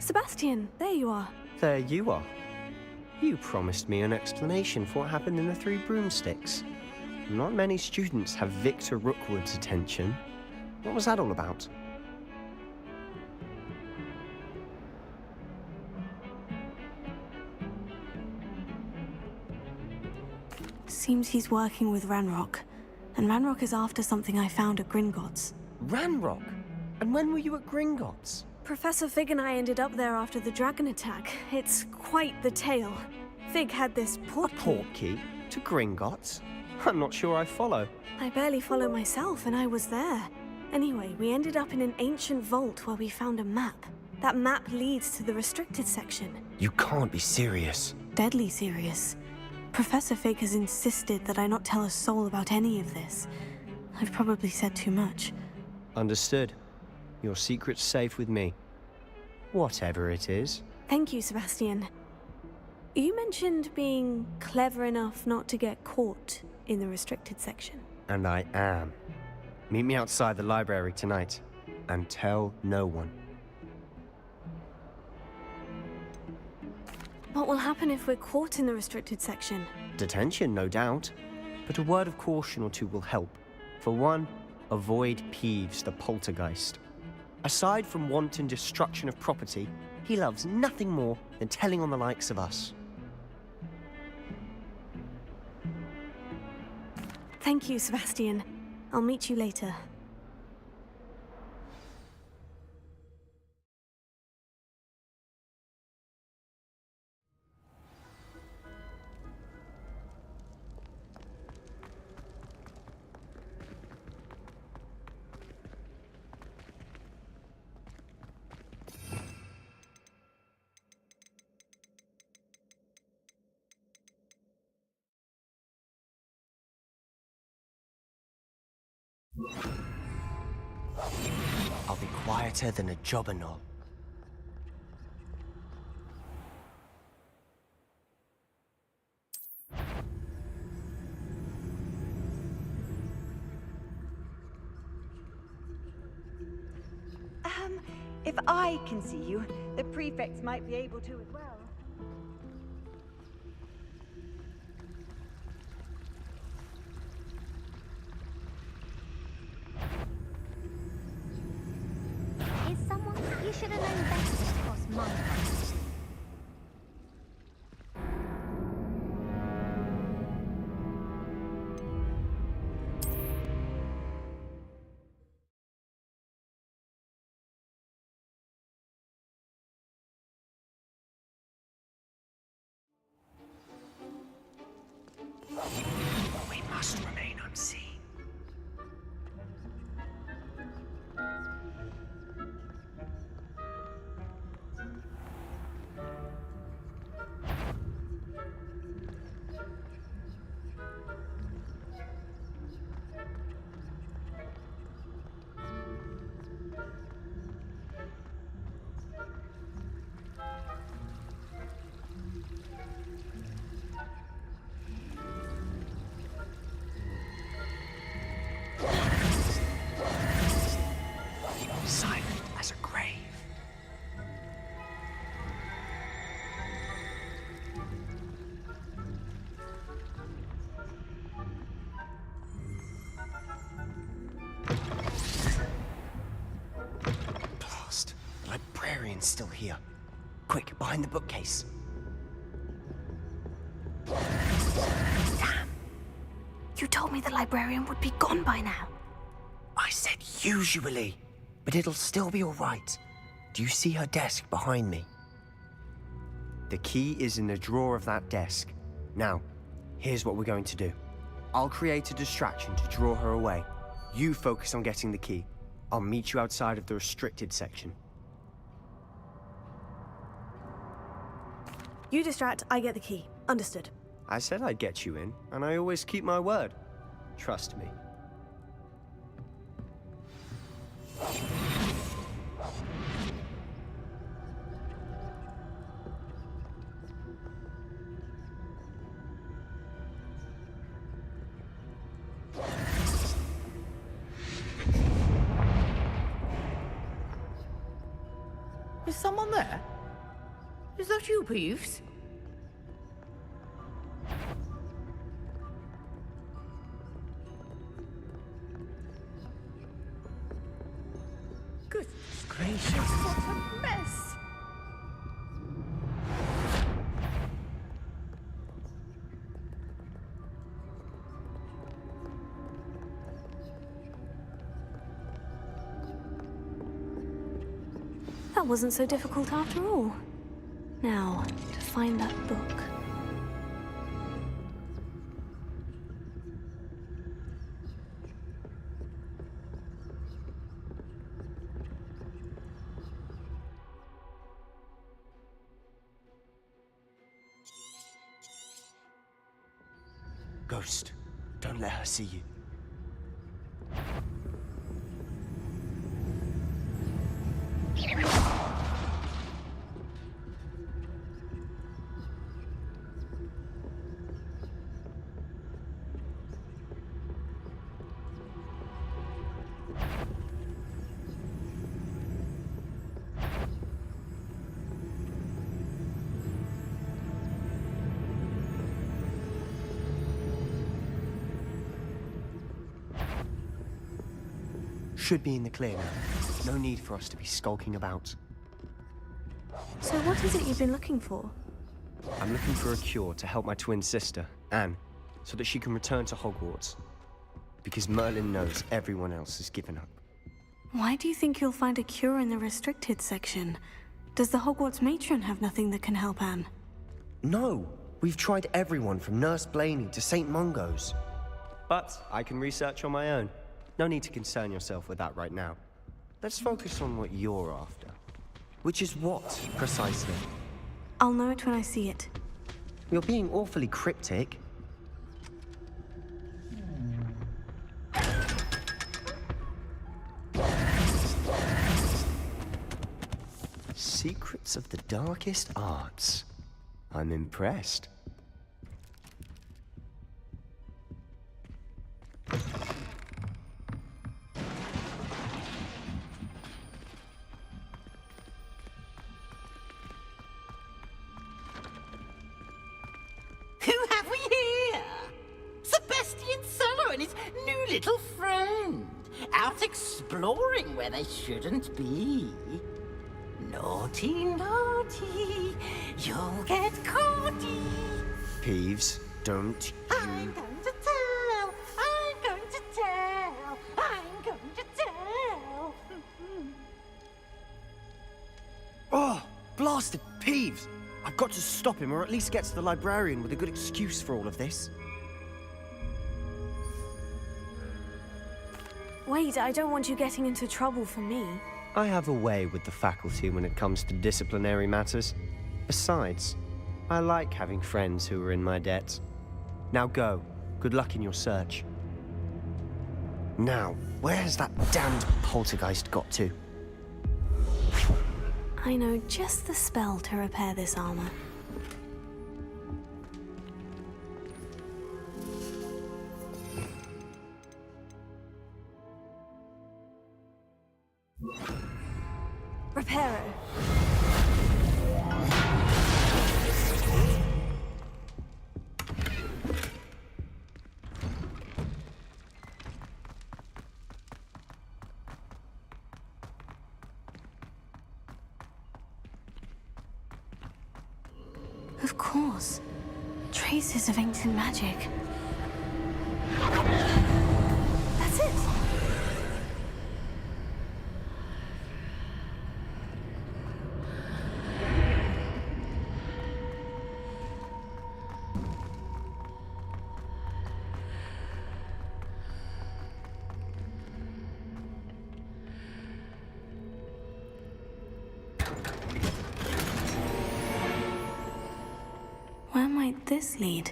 Sebastian, there you are. There you are. You promised me an explanation for what happened in the Three Broomsticks. Not many students have Victor Rookwood's attention. What was that all about? Seems he's working with Ranrock. And Ranrock is after something I found at Gringotts. Ranrock? And when were you at Gringotts? Professor Fig and I ended up there after the dragon attack. It's quite the tale. Fig had this portkey to Gringotts? I'm not sure I follow. I barely follow myself, and I was there. Anyway, we ended up in an ancient vault where we found a map. That map leads to the restricted section. You can't be serious. Deadly serious. Professor Fig has insisted that I not tell a soul about any of this. I've probably said too much. Understood. Your secret's safe with me. Whatever it is. Thank you, Sebastian. You mentioned being clever enough not to get caught in the restricted section. And I am. Meet me outside the library tonight. And tell no one. What will happen if we're caught in the restricted section? Detention, no doubt. But a word of caution or two will help. For one, avoid Peeves, the poltergeist. Aside from wanton destruction of property, he loves nothing more than telling on the likes of us. Thank you, Sebastian. I'll meet you later. I'll be quieter than a jobberknoll. If I can see you, the prefects might be able to as well. Is someone... You should have known better to cross my path. We must remain unseen. Silent as a grave. Blast. The librarian's still here. Quick, behind the bookcase. Damn. You told me the librarian would be gone by now. I said usually, but it'll still be all right. Do you see her desk behind me? The key is in the drawer of that desk. Now, here's what we're going to do. I'll create a distraction to draw her away. You focus on getting the key. I'll meet you outside of the restricted section. You distract, I get the key. Understood. I said I'd get you in, and I always keep my word. Trust me. Is someone there? Is that you, Peeves? Goodness gracious, what a mess! That wasn't so difficult after all. Now, to find that book. Ghost, don't let her see you. Should be in the clear now. No need for us to be skulking about. So what is it you've been looking for? I'm looking for a cure to help my twin sister, Anne, so that she can return to Hogwarts. Because Merlin knows everyone else has given up. Why do you think you'll find a cure in the restricted section? Does the Hogwarts matron have nothing that can help Anne? No! We've tried everyone from Nurse Blaney to St. Mungo's. But I can research on my own. No need to concern yourself with that right now. Let's focus on what you're after. Which is what, precisely? I'll know it when I see it. You're being awfully cryptic. Secrets of the darkest arts. I'm impressed. Who have we here? Sebastian Sallow and his new little friend, out exploring where they shouldn't be. Naughty, naughty, you'll get caughty. Peeves, don't I'm you... going to tell, I'm going to tell, I'm going to tell. Oh, blasted Peeves! I've got to stop him, or at least get to the librarian with a good excuse for all of this. Wait, I don't want you getting into trouble for me. I have a way with the faculty when it comes to disciplinary matters. Besides, I like having friends who are in my debt. Now go. Good luck in your search. Now, where has that damned poltergeist got to? I know just the spell to repair this armor. Reparo. Of course. Traces of ancient magic. That's it! Where might this lead?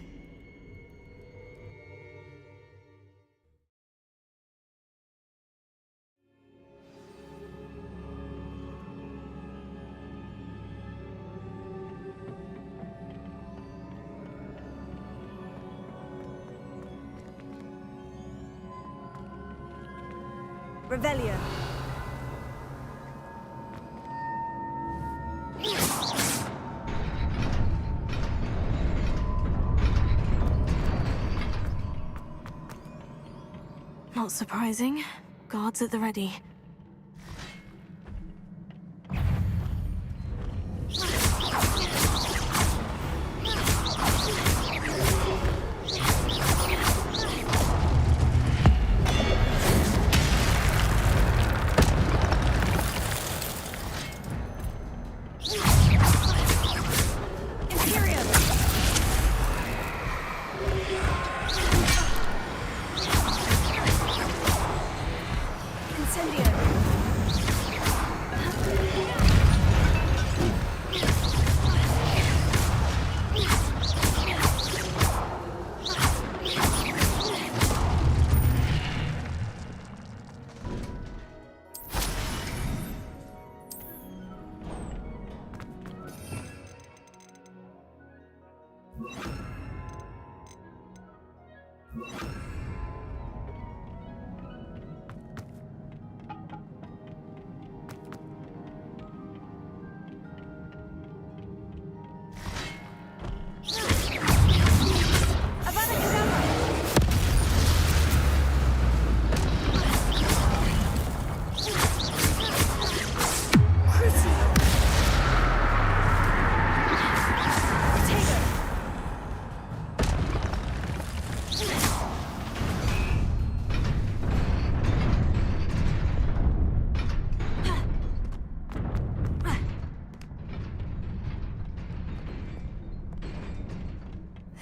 Revelio. Not surprising. Guards at the ready.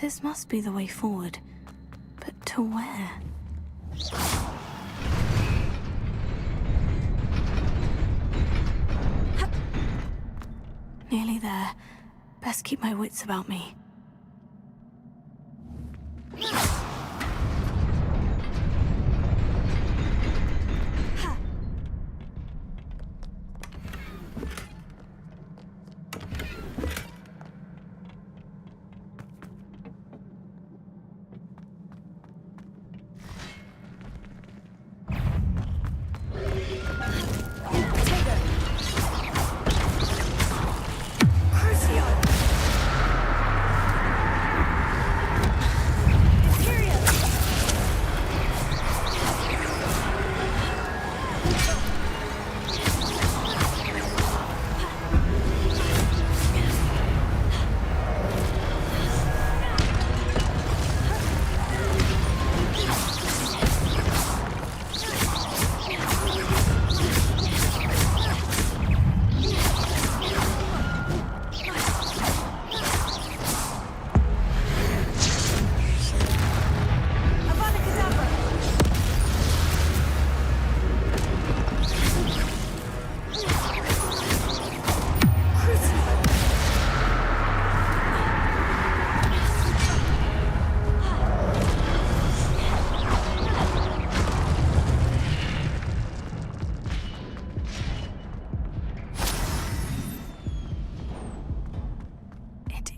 This must be the way forward. But to where? Nearly there. Best keep my wits about me.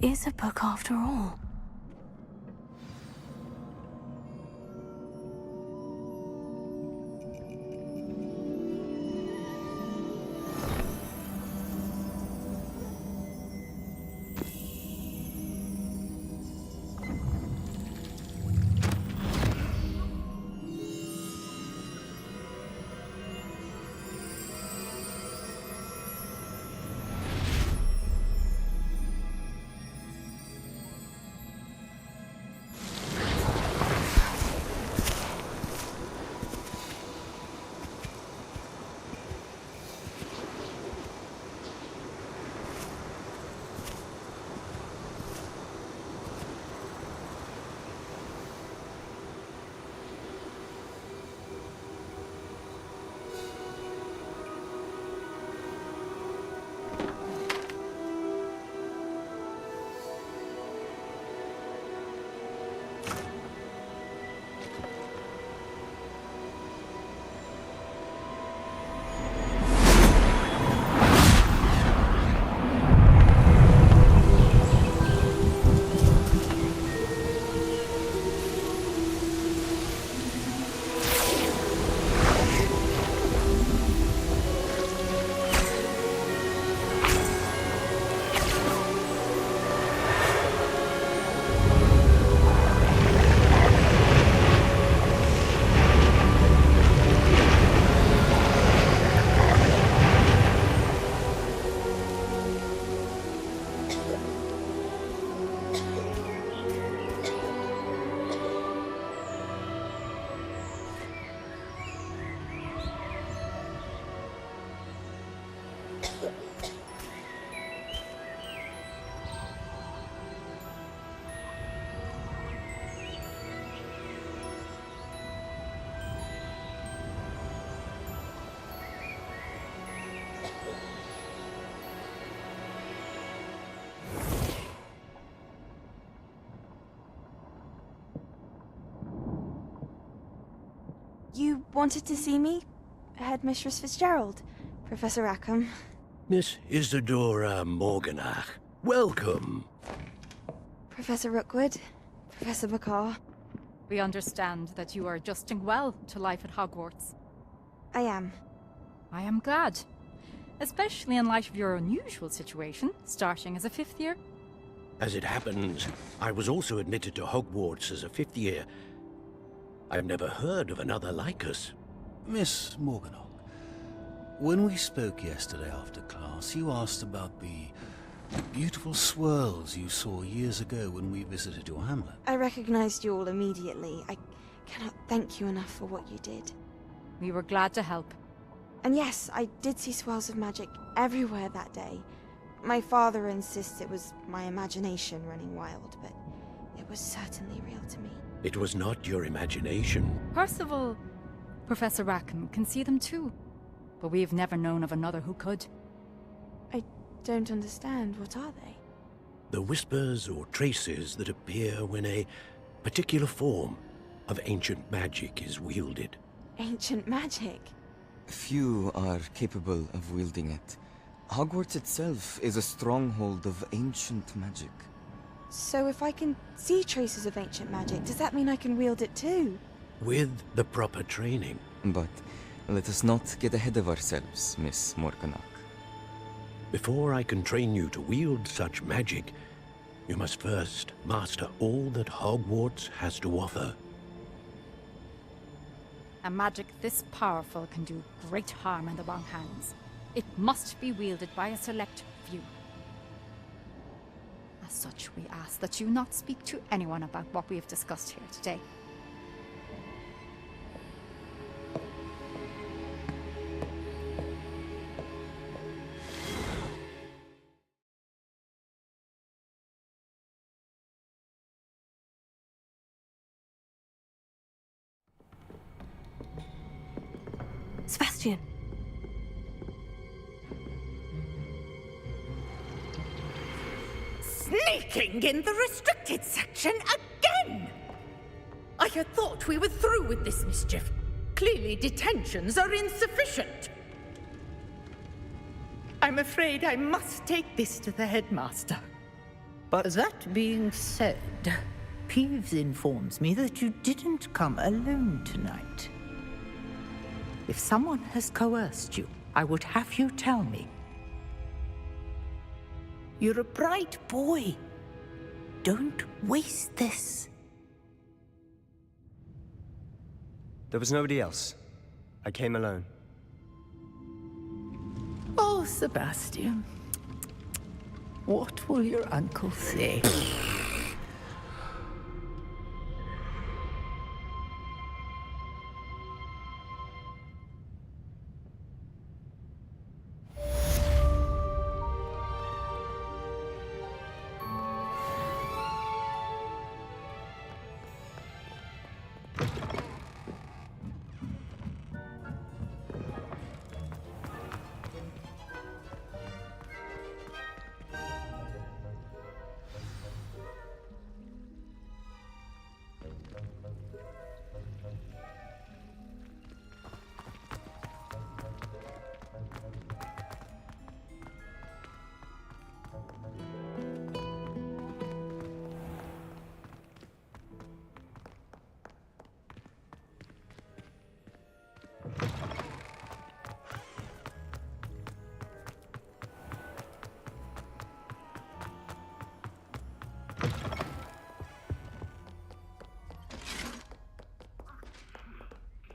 Is a book after all. wanted to see me? Headmistress Fitzgerald, Professor Rackham. Miss Isadora Morganach, welcome. Professor Rookwood, Professor McCaw. We understand that you are adjusting well to life at Hogwarts. I am. I am glad. Especially in light of your unusual situation, starting as a fifth year. As it happens, I was also admitted to Hogwarts as a fifth year. I've never heard of another like us. Miss Morganach, when we spoke yesterday after class, you asked about the beautiful swirls you saw years ago when we visited your hamlet. I recognized you all immediately. I cannot thank you enough for what you did. We were glad to help. And yes, I did see swirls of magic everywhere that day. My father insists it was my imagination running wild, but it was certainly real to me. It was not your imagination. Percival, Professor Rackham can see them too. But we've never known of another who could. I don't understand. What are they? The whispers or traces that appear when a particular form of ancient magic is wielded. Ancient magic? Few are capable of wielding it. Hogwarts itself is a stronghold of ancient magic. So if I can see traces of ancient magic, does that mean I can wield it too? With the proper training. But let us not get ahead of ourselves, Miss Morganach. Before I can train you to wield such magic, you must first master all that Hogwarts has to offer. A magic this powerful can do great harm in the wrong hands. It must be wielded by a select few. As such, we ask that you not speak to anyone about what we have discussed here today. Sebastian. Sneaking in the restricted section again! I had thought we were through with this mischief. Clearly detentions are insufficient. I'm afraid I must take this to the headmaster. But that being said, Peeves informs me that you didn't come alone tonight. If someone has coerced you, I would have you tell me. You're a bright boy. Don't waste this. There was nobody else. I came alone. Oh, Sebastian. What will your uncle say?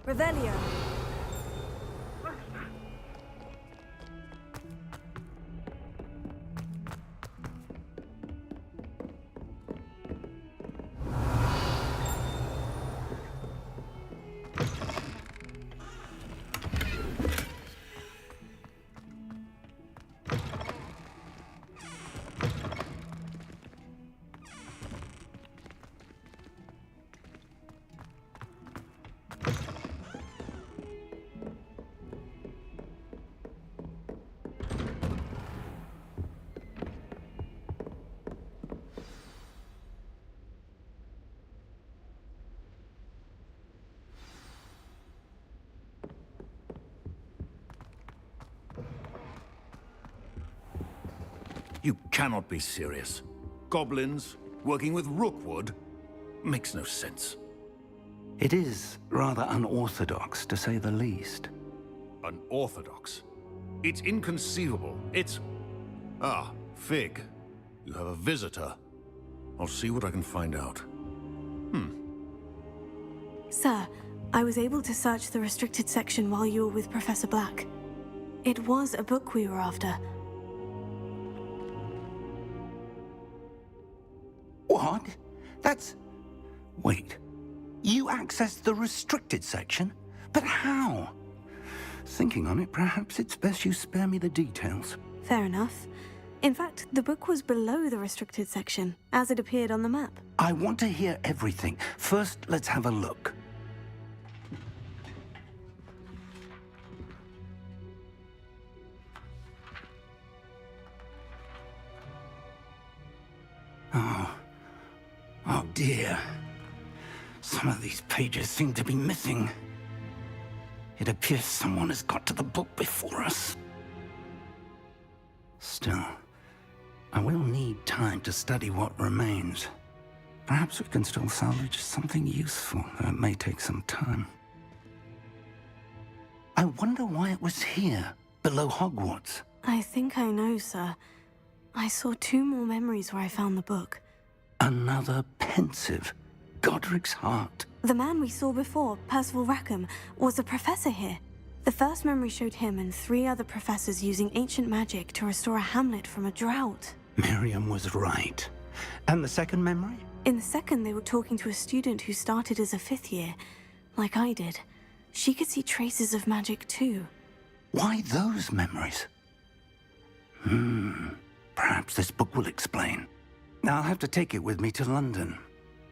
Revelio. You cannot be serious. Goblins working with Rookwood makes no sense. It is rather unorthodox, to say the least. Unorthodox? It's inconceivable. It's... Ah, Fig. You have a visitor. I'll see what I can find out. Sir, I was able to search the restricted section while you were with Professor Black. It was a book we were after. What? That's... Wait. You accessed the restricted section? But how? Thinking on it, perhaps it's best you spare me the details. Fair enough. In fact, the book was below the restricted section, as it appeared on the map. I want to hear everything. First, let's have a look. Oh dear. Some of these pages seem to be missing. It appears someone has got to the book before us. Still, I will need time to study what remains. Perhaps we can still salvage something useful, though it may take some time. I wonder why it was here, below Hogwarts. I think I know, sir. I saw 2 more memories where I found the book. Another pensive. Godric's heart. The man we saw before, Percival Rackham, was a professor here. The first memory showed him and 3 other professors using ancient magic to restore a hamlet from a drought. Miriam was right. And the second memory? In the second, they were talking to a student who started as a 5th year, like I did. She could see traces of magic too. Why those memories? Perhaps this book will explain. I'll have to take it with me to London.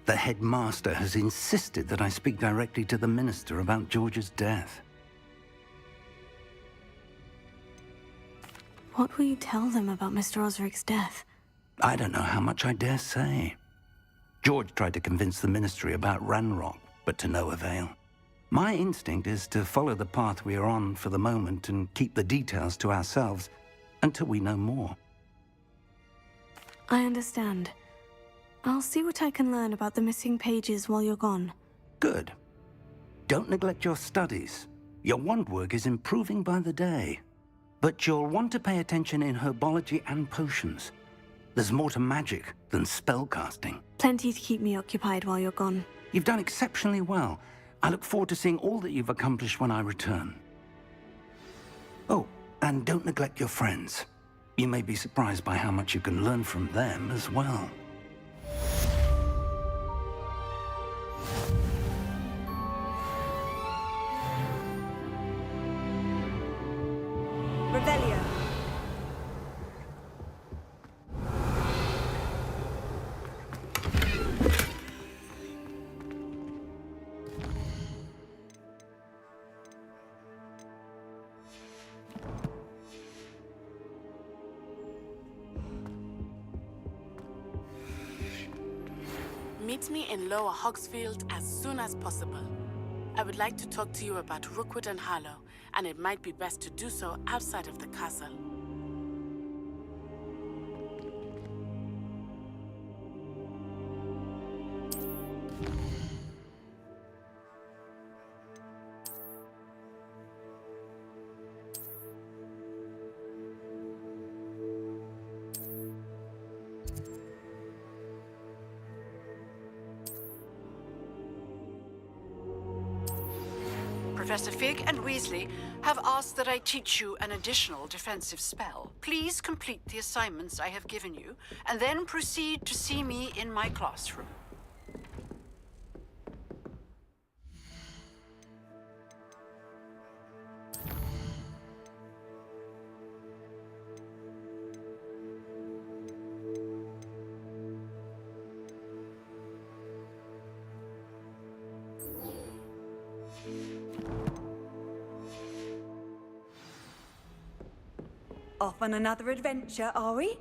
The headmaster has insisted that I speak directly to the minister about George's death. What will you tell them about Mr. Osric's death? I don't know how much I dare say. George tried to convince the ministry about Ranrock, but to no avail. My instinct is to follow the path we are on for the moment and keep the details to ourselves until we know more. I understand. I'll see what I can learn about the missing pages while you're gone. Good. Don't neglect your studies. Your wand work is improving by the day. But you'll want to pay attention in herbology and potions. There's more to magic than spellcasting. Plenty to keep me occupied while you're gone. You've done exceptionally well. I look forward to seeing all that you've accomplished when I return. Oh, and don't neglect your friends. You may be surprised by how much you can learn from them as well. Revelio. Meet me in Lower Hogsfield as soon as possible. I would like to talk to you about Rookwood and Harlow, and it might be best to do so outside of the castle. Professor Fig and Weasley have asked that I teach you an additional defensive spell. Please complete the assignments I have given you, and then proceed to see me in my classroom. Off on another adventure, are we?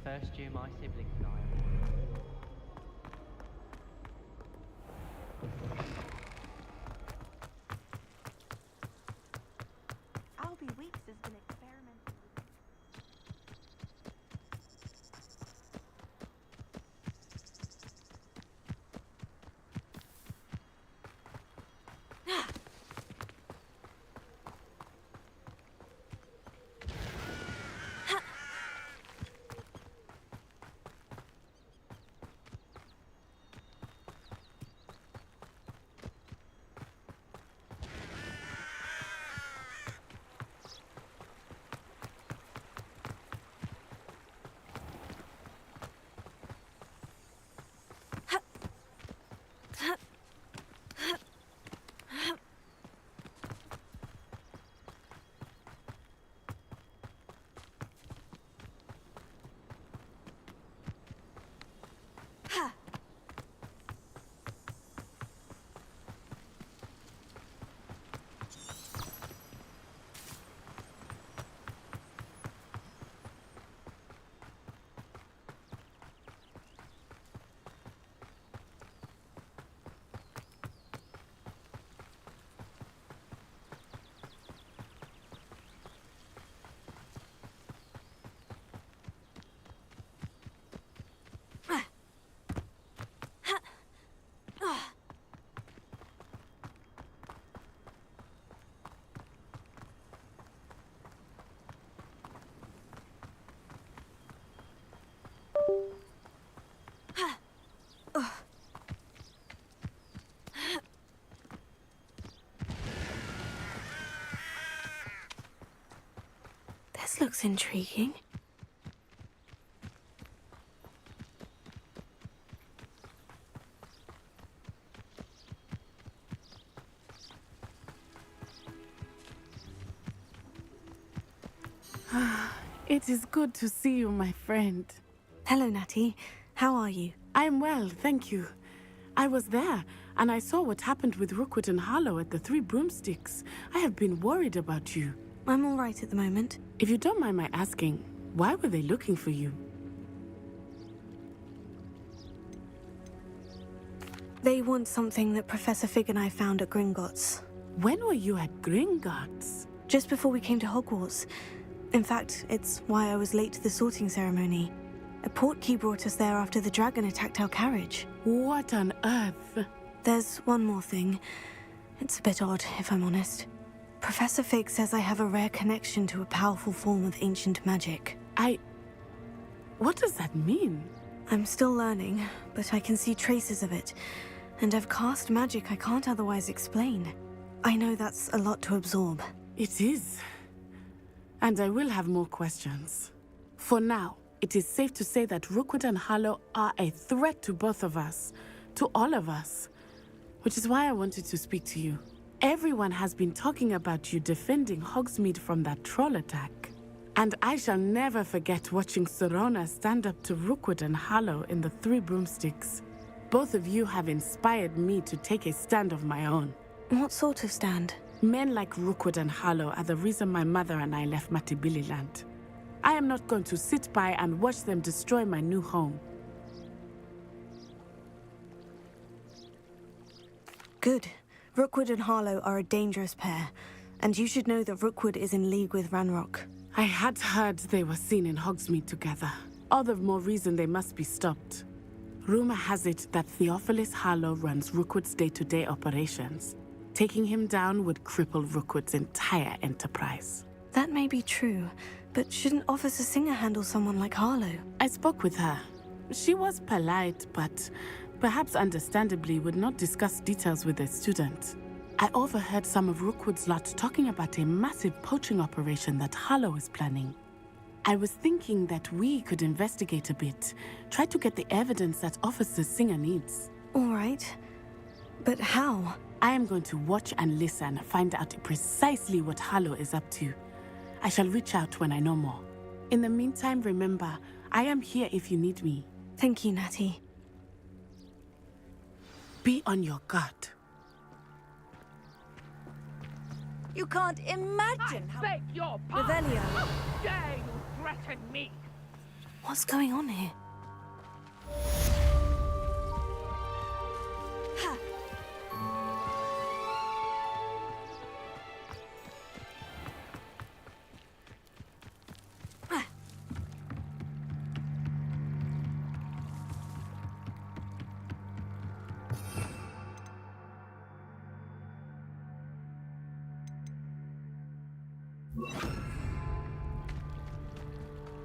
first year my siblings and I are Albie Weeks has been experimenting with... This looks intriguing. It is good to see you, my friend. Hello, Natty. How are you? I'm well, thank you. I was there, and I saw what happened with Rookwood and Harlow at the Three Broomsticks. I have been worried about you. I'm all right at the moment. If you don't mind my asking, why were they looking for you? They want something that Professor Fig and I found at Gringotts. When were you at Gringotts? Just before we came to Hogwarts. In fact, it's why I was late to the sorting ceremony. A portkey brought us there after the dragon attacked our carriage. What on earth? There's one more thing. It's a bit odd, if I'm honest. Professor Fig says I have a rare connection to a powerful form of ancient magic. What does that mean? I'm still learning, but I can see traces of it. And I've cast magic I can't otherwise explain. I know that's a lot to absorb. It is. And I will have more questions. For now, it is safe to say that Rookwood and Harlow are a threat to both of us. To all of us. Which is why I wanted to speak to you. Everyone has been talking about you defending Hogsmeade from that troll attack. And I shall never forget watching Serona stand up to Rookwood and Harlow in the Three Broomsticks. Both of you have inspired me to take a stand of my own. What sort of stand? Men like Rookwood and Harlow are the reason my mother and I left Matabeleland. I am not going to sit by and watch them destroy my new home. Good. Rookwood and Harlow are a dangerous pair, and you should know that Rookwood is in league with Ranrock. I had heard they were seen in Hogsmeade together. All the more reason they must be stopped. Rumor has it that Theophilus Harlow runs Rookwood's day-to-day operations. Taking him down would cripple Rookwood's entire enterprise. That may be true, but shouldn't Officer Singer handle someone like Harlow? I spoke with her. She was polite, but perhaps understandably would not discuss details with a student. I overheard some of Rookwood's lot talking about a massive poaching operation that Harlow is planning. I was thinking that we could investigate a bit, try to get the evidence that Officer Singer needs. All right. But how? I am going to watch and listen, find out precisely what Harlow is up to. I shall reach out when I know more. In the meantime, remember, I am here if you need me. Thank you, Natty. Be on your guard. You can't imagine how... Beg your Revelio. How dare you threaten me? What's going on here?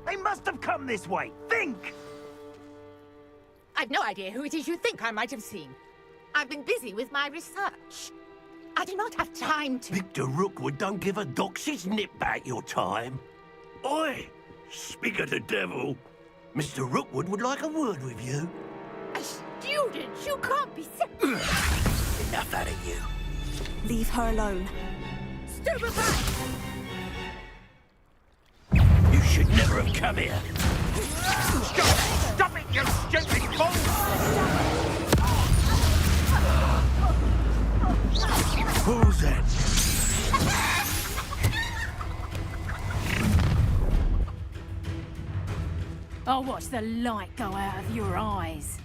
They must have come this way. Think! I've no idea who it is you think I might have seen. I've been busy with my research. I do not have time to... Victor Rookwood don't give a doxy's nip back your time. Oi! Speak of the devil. Mr. Rookwood would like a word with you. A student? You can't be... Enough out of you. Leave her alone. Stupefy! You should never have come here. Stop it, you stupid fool! Who's that? I'll watch the light go out of your eyes.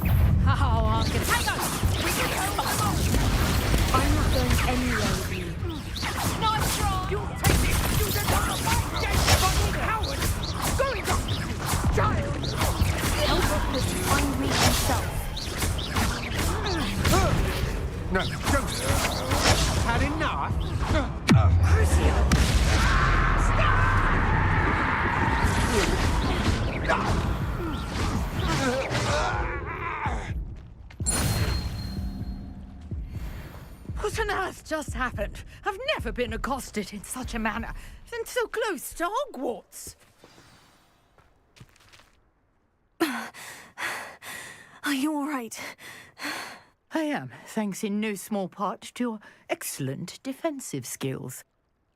Oh, I'm gonna hang on! I'm not going anywhere with you. Nice try! You take it! You did not fight! You fucking coward! Going to... Child! Help Rookwood to find me himself. No, don't... Had enough? What on earth just happened? I've never been accosted in such a manner, and so close to Hogwarts. Are you all right? I am, thanks in no small part to your excellent defensive skills.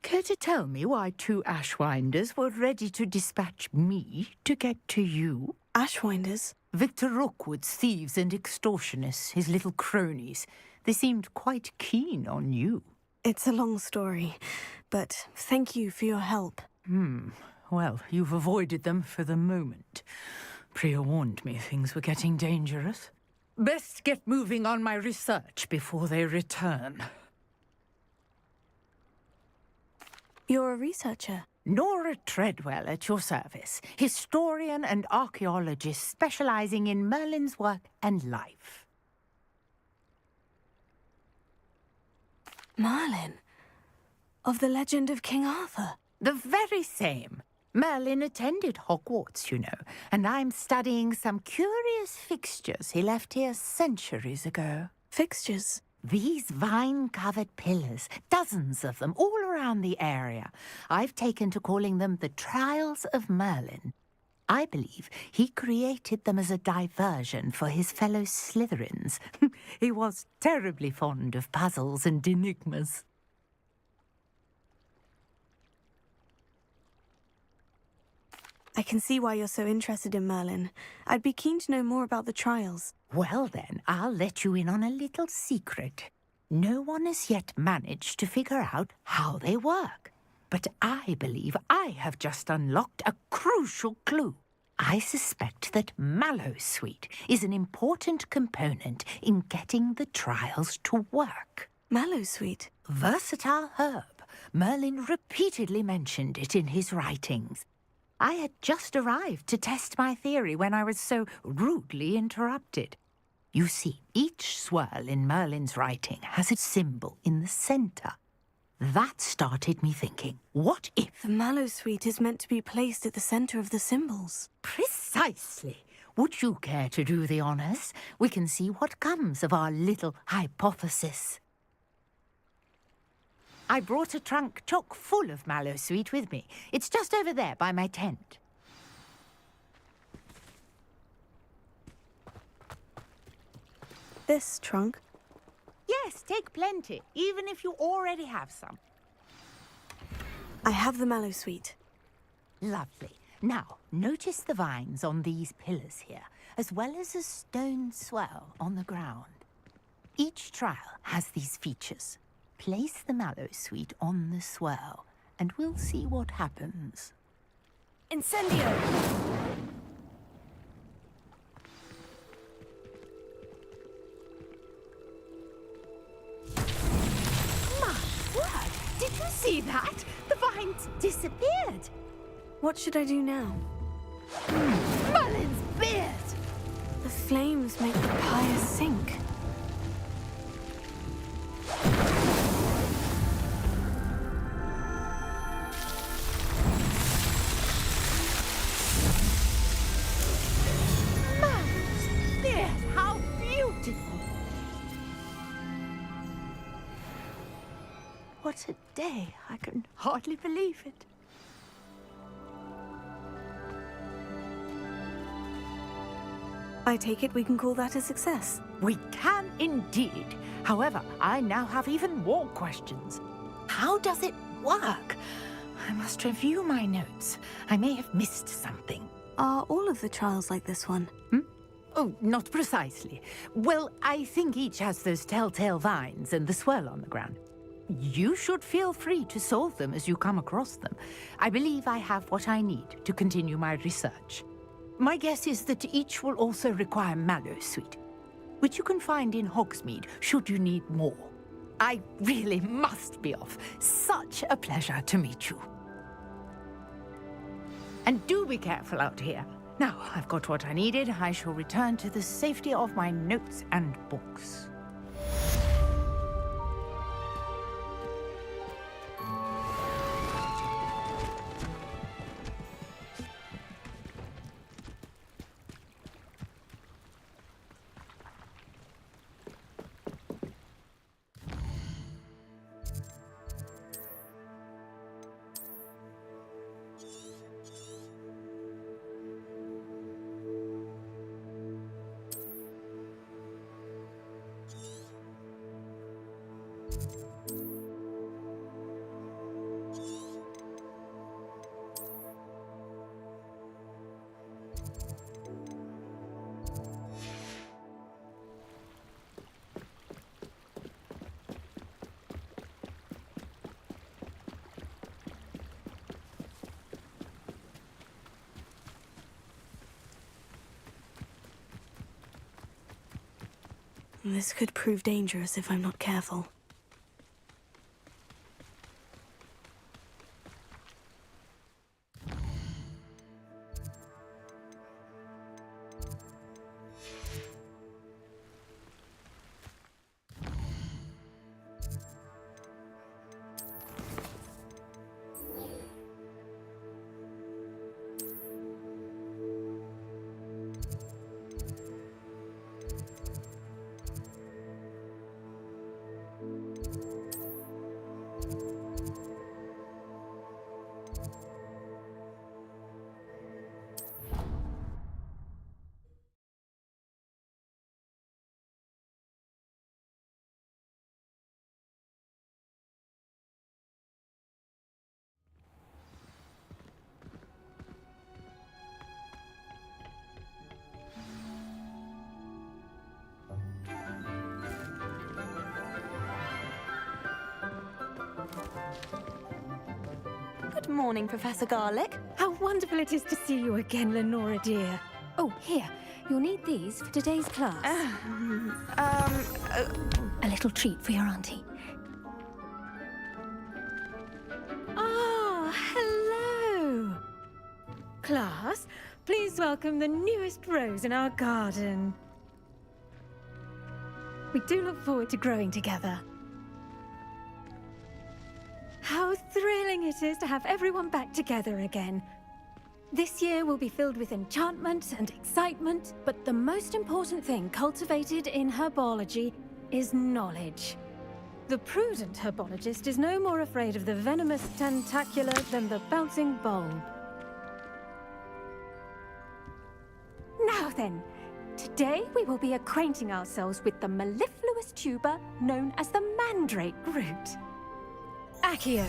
Care to tell me why two Ashwinders were ready to dispatch me to get to you? Ashwinders? Victor Rookwood's thieves and extortionists, his little cronies. They seemed quite keen on you. It's a long story, but thank you for your help. Well, you've avoided them for the moment. Priya warned me things were getting dangerous. Best get moving on my research before they return. You're a researcher? Nora Treadwell at your service, historian and archaeologist specializing in Merlin's work and life. Merlin? Of the legend of King Arthur? The very same. Merlin attended Hogwarts, you know, and I'm studying some curious fixtures he left here centuries ago. Fixtures? These vine-covered pillars, dozens of them, all around the area. I've taken to calling them the Trials of Merlin. I believe he created them as a diversion for his fellow Slytherins. He was terribly fond of puzzles and enigmas. I can see why you're so interested in Merlin. I'd be keen to know more about the trials. Well then, I'll let you in on a little secret. No one has yet managed to figure out how they work. But I believe I have just unlocked a crucial clue. I suspect that Mallowsweet is an important component in getting the trials to work. Mallowsweet? Versatile herb. Merlin repeatedly mentioned it in his writings. I had just arrived to test my theory when I was so rudely interrupted. You see, each swirl in Merlin's writing has a symbol in the centre. That started me thinking, what if... The Mallowsweet is meant to be placed at the centre of the symbols. Precisely. Would you care to do the honours? We can see what comes of our little hypothesis. I brought a trunk chock full of Mallowsweet with me. It's just over there by my tent. This trunk? Yes, take plenty, even if you already have some. I have the Mallowsweet. Lovely. Now, notice the vines on these pillars here, as well as a stone swell on the ground. Each trial has these features. Place the Mallowsweet on the swirl, and we'll see what happens. Incendio! My word! Did you see that? The vines disappeared. What should I do now? Merlin's beard! The flames make the pyre sink. Merlin's beard! How beautiful! What a day. I can hardly believe it. I take it we can call that a success. We can indeed. However, I now have even more questions. How does it work? I must review my notes. I may have missed something. Are all of the trials like this one? Oh, not precisely. Well, I think each has those telltale vines and the swirl on the ground. You should feel free to solve them as you come across them. I believe I have what I need to continue my research. My guess is that each will also require mallow sweet, which you can find in Hogsmeade should you need more. I really must be off. Such a pleasure to meet you. And do be careful out here. Now, I've got what I needed. I shall return to the safety of my notes and books. This could prove dangerous if I'm not careful. Good morning, Professor Garlick. How wonderful it is to see you again, Lenora dear. Oh, here. You'll need these for today's class. A little treat for your auntie. Ah, hello. Class, please welcome the newest rose in our garden. We do look forward to growing together. How thrilling it is to have everyone back together again. This year will be filled with enchantment and excitement, but the most important thing cultivated in herbology is knowledge. The prudent herbologist is no more afraid of the venomous tentacula than the bouncing bulb. Now then, today we will be acquainting ourselves with the mellifluous tuber known as the mandrake root. Accio.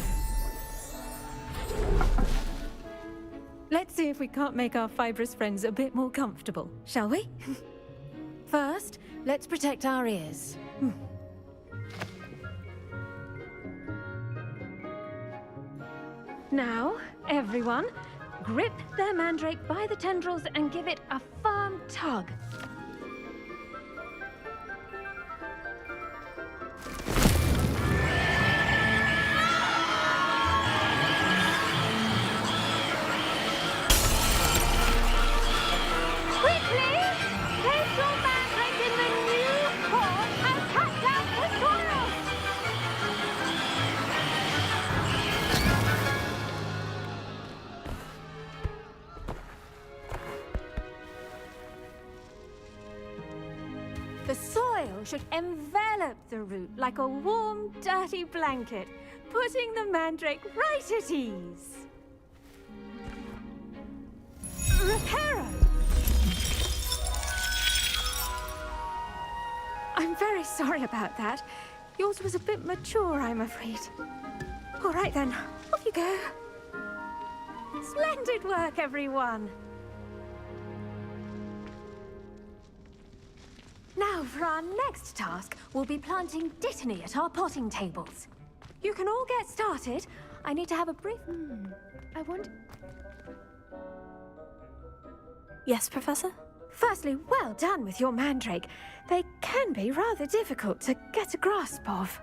Let's see if we can't make our fibrous friends a bit more comfortable, shall we? First, let's protect our ears. Now, everyone, grip their mandrake by the tendrils and give it a firm tug. Quickly, place your mandrake in the new port and cut down the soil. The soil should envelop the root like a warm, dirty blanket, putting the mandrake right at ease. Reparo! I'm very sorry about that. Yours was a bit mature, I'm afraid. All right then, off you go. Splendid work, everyone. Now, for our next task, we'll be planting dittany at our potting tables. You can all get started. I need to have a brief... I wonder... Yes, Professor? Firstly, well done with your mandrake. They can be rather difficult to get a grasp of.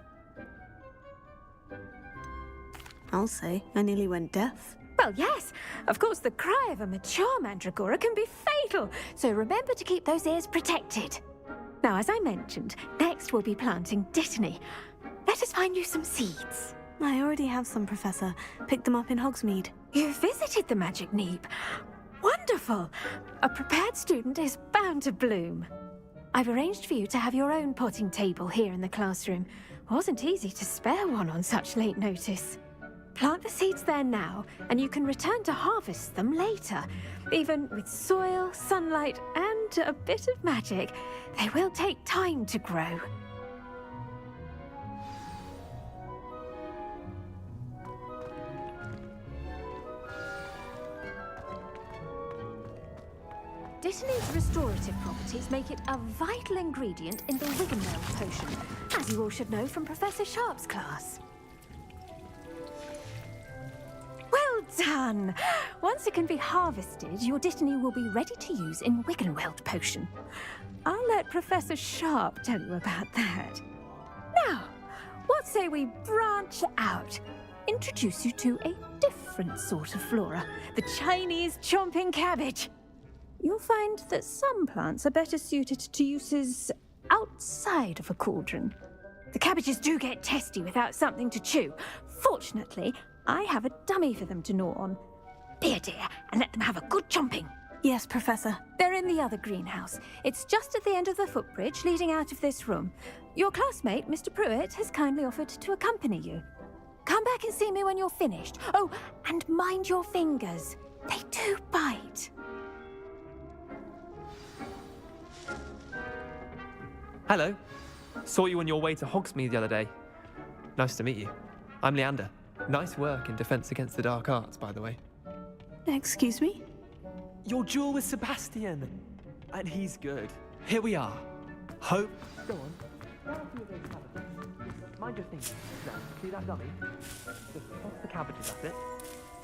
I'll say, I nearly went deaf. Well, yes. Of course, the cry of a mature mandragora can be fatal, so remember to keep those ears protected. Now, as I mentioned, next we'll be planting dittany. Let us find you some seeds. I already have some, Professor. Picked them up in Hogsmeade. You visited the Magic Neep. Wonderful! A prepared student is bound to bloom. I've arranged for you to have your own potting table here in the classroom. Wasn't easy to spare one on such late notice. Plant the seeds there now, and you can return to harvest them later. Even with soil, sunlight, and a bit of magic, they will take time to grow. Dittany's restorative properties make it a vital ingredient in the Wiggenweld potion, as you all should know from Professor Sharp's class. Well done! Once it can be harvested, your dittany will be ready to use in Wiggenweld potion. I'll let Professor Sharp tell you about that. Now, what say we branch out? Introduce you to a different sort of flora, the Chinese chomping cabbage. You'll find that some plants are better suited to uses outside of a cauldron. The cabbages do get testy without something to chew. Fortunately, I have a dummy for them to gnaw on. Be a dear and let them have a good chomping. Yes, Professor. They're in the other greenhouse. It's just at the end of the footbridge leading out of this room. Your classmate, Mr. Pruitt, has kindly offered to accompany you. Come back and see me when you're finished. Oh, and mind your fingers. They do bite. Hello. Saw you on your way to Hogsmeade the other day. Nice to meet you. I'm Leander. Nice work in Defense Against the Dark Arts, by the way. Excuse me? Your duel with Sebastian. And he's good. Here we are. Hope. Go on. Mind your fingers. Now, see that dummy? Just toss the cabbages at it,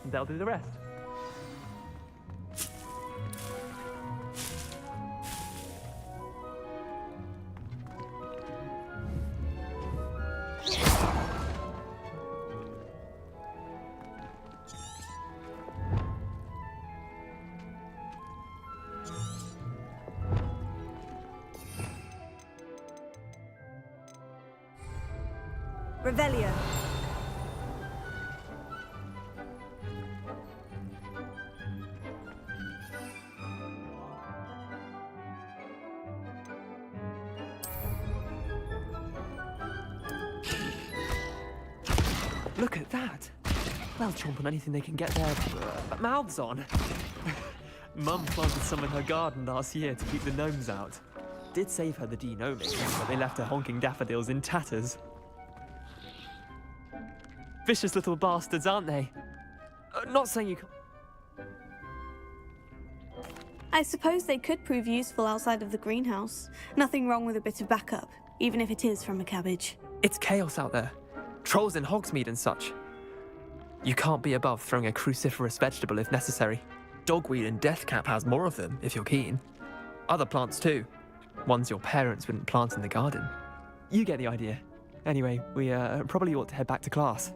and they'll do the rest. Revelio. Look at that. They'll chomp on anything they can get their mouths on. Mum planted some in her garden last year to keep the gnomes out. Did save her the de-gnoming, but they left her honking daffodils in tatters. Vicious little bastards, aren't they? Not saying you can't... I suppose they could prove useful outside of the greenhouse. Nothing wrong with a bit of backup, even if it is from a cabbage. It's chaos out there. Trolls in Hogsmeade and such. You can't be above throwing a cruciferous vegetable if necessary. Dogweed and deathcap has more of them, if you're keen. Other plants too. Ones your parents wouldn't plant in the garden. You get the idea. Anyway, we probably ought to head back to class.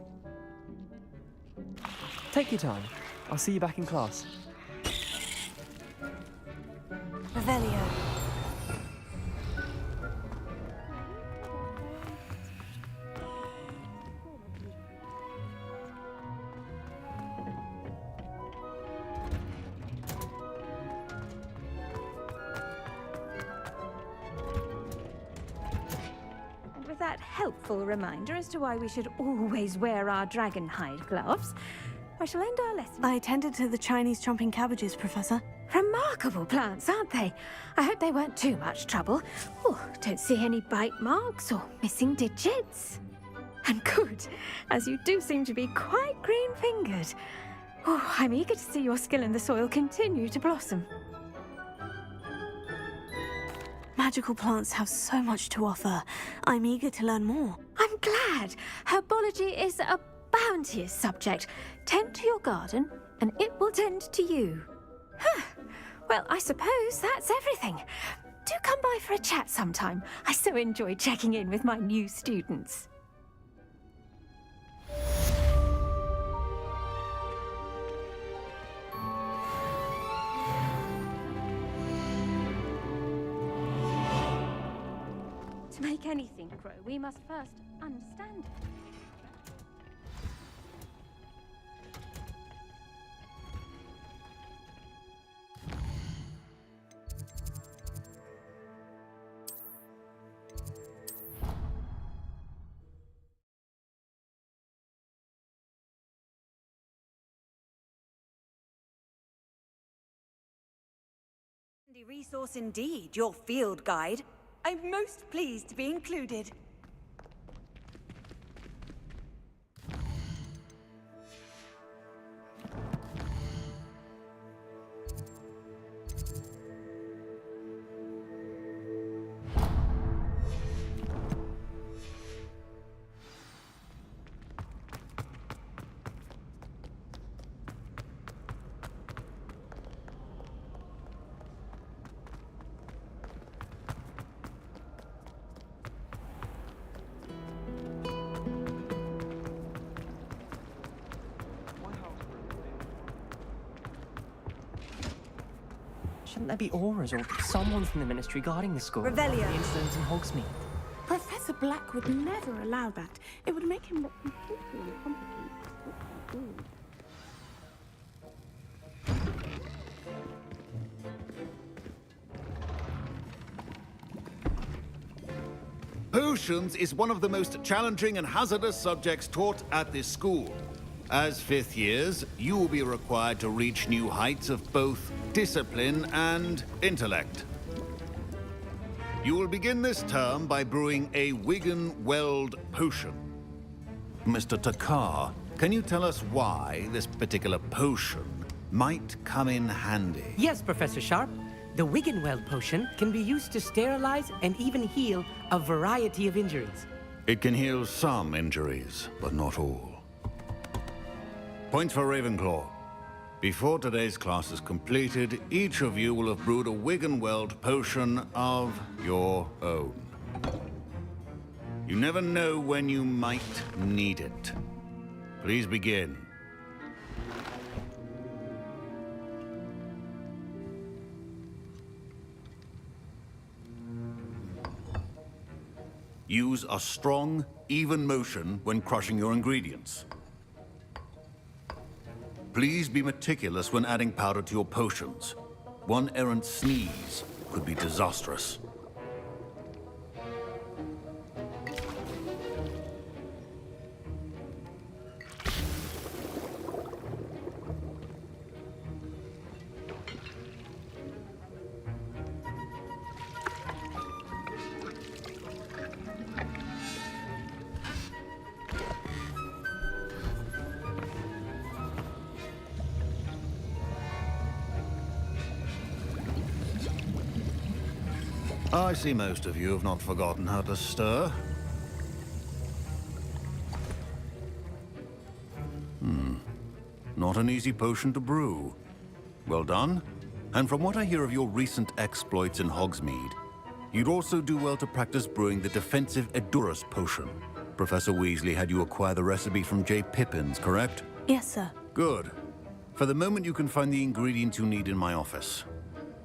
Take your time. I'll see you back in class. Revelio. And with that helpful reminder as to why we should always wear our dragon hide gloves, I shall end our lesson. I attended to the Chinese chomping cabbages, Professor. Remarkable plants, aren't they? I hope they weren't too much trouble. Oh, don't see any bite marks or missing digits. And good, as you do seem to be quite green-fingered. Oh, I'm eager to see your skill in the soil continue to blossom. Magical plants have so much to offer. I'm eager to learn more. I'm glad. Herbology is a bounteous subject. Tend to your garden, and it will tend to you. Huh. Well, I suppose that's everything. Do come by for a chat sometime. I so enjoy checking in with my new students. To make anything grow, we must first understand it. Resource indeed, your field guide. I'm most pleased to be included. Shouldn't there be auras or someone from the ministry guarding the school? Revelio. The incident in Hogsmeade. Professor Black would never allow that. It would make him look completely incompetent. Potions is one of the most challenging and hazardous subjects taught at this school. As fifth years, you will be required to reach new heights of both discipline and intellect. You will begin this term by brewing a Wigan-Weld potion. Mr. Takar, can you tell us why this particular potion might come in handy? Yes, Professor Sharp. The Wigan-Weld potion can be used to sterilize and even heal a variety of injuries. It can heal some injuries, but not all. Points for Ravenclaw. Before today's class is completed, each of you will have brewed a Wigan-Weld potion of your own. You never know when you might need it. Please begin. Use a strong, even motion when crushing your ingredients. Please be meticulous when adding powder to your potions. One errant sneeze could be disastrous. I see most of you have not forgotten how to stir. not an easy potion to brew. Well done. And from what I hear of your recent exploits in Hogsmeade, you'd also do well to practice brewing the defensive Edurus potion. Professor Weasley had you acquire the recipe from J. Pippins, correct? Yes, sir. Good. For the moment, you can find the ingredients you need in my office.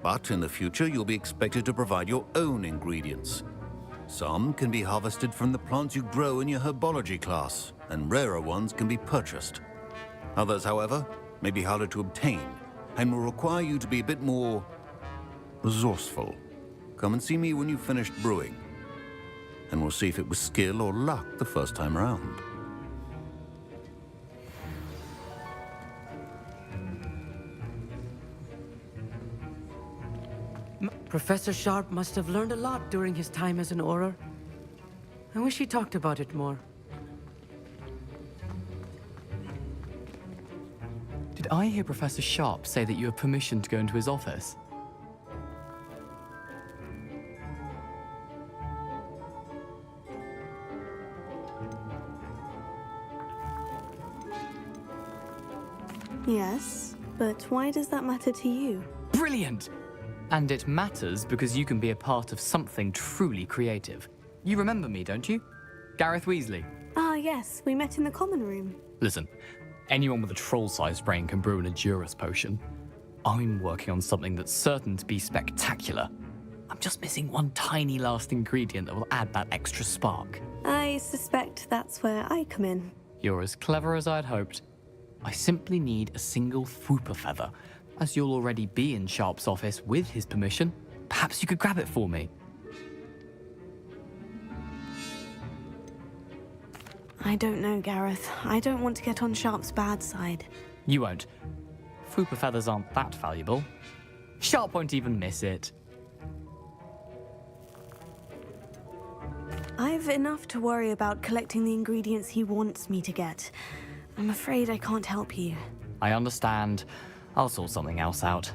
But in the future, you'll be expected to provide your own ingredients. Some can be harvested from the plants you grow in your herbology class, and rarer ones can be purchased. Others, however, may be harder to obtain, and will require you to be a bit more resourceful. Come and see me when you've finished brewing, and we'll see if it was skill or luck the first time around. Professor Sharp must have learned a lot during his time as an Auror. I wish he talked about it more. Did I hear Professor Sharp say that you have permission to go into his office? Yes, but why does that matter to you? Brilliant! And it matters because you can be a part of something truly creative. You remember me, don't you? Gareth Weasley. Ah, yes, we met in the common room. Listen, anyone with a troll-sized brain can brew an Edurus potion. I'm working on something that's certain to be spectacular. I'm just missing one tiny last ingredient that will add that extra spark. I suspect that's where I come in. You're as clever as I'd hoped. I simply need a single Fwooper feather. As you'll already be in Sharp's office with his permission, perhaps you could grab it for me. I don't know, Gareth. I don't want to get on Sharp's bad side. You won't. Fwooper feathers aren't that valuable. Sharp won't even miss it. I've enough to worry about collecting the ingredients he wants me to get. I'm afraid I can't help you. I understand. I'll sort something else out.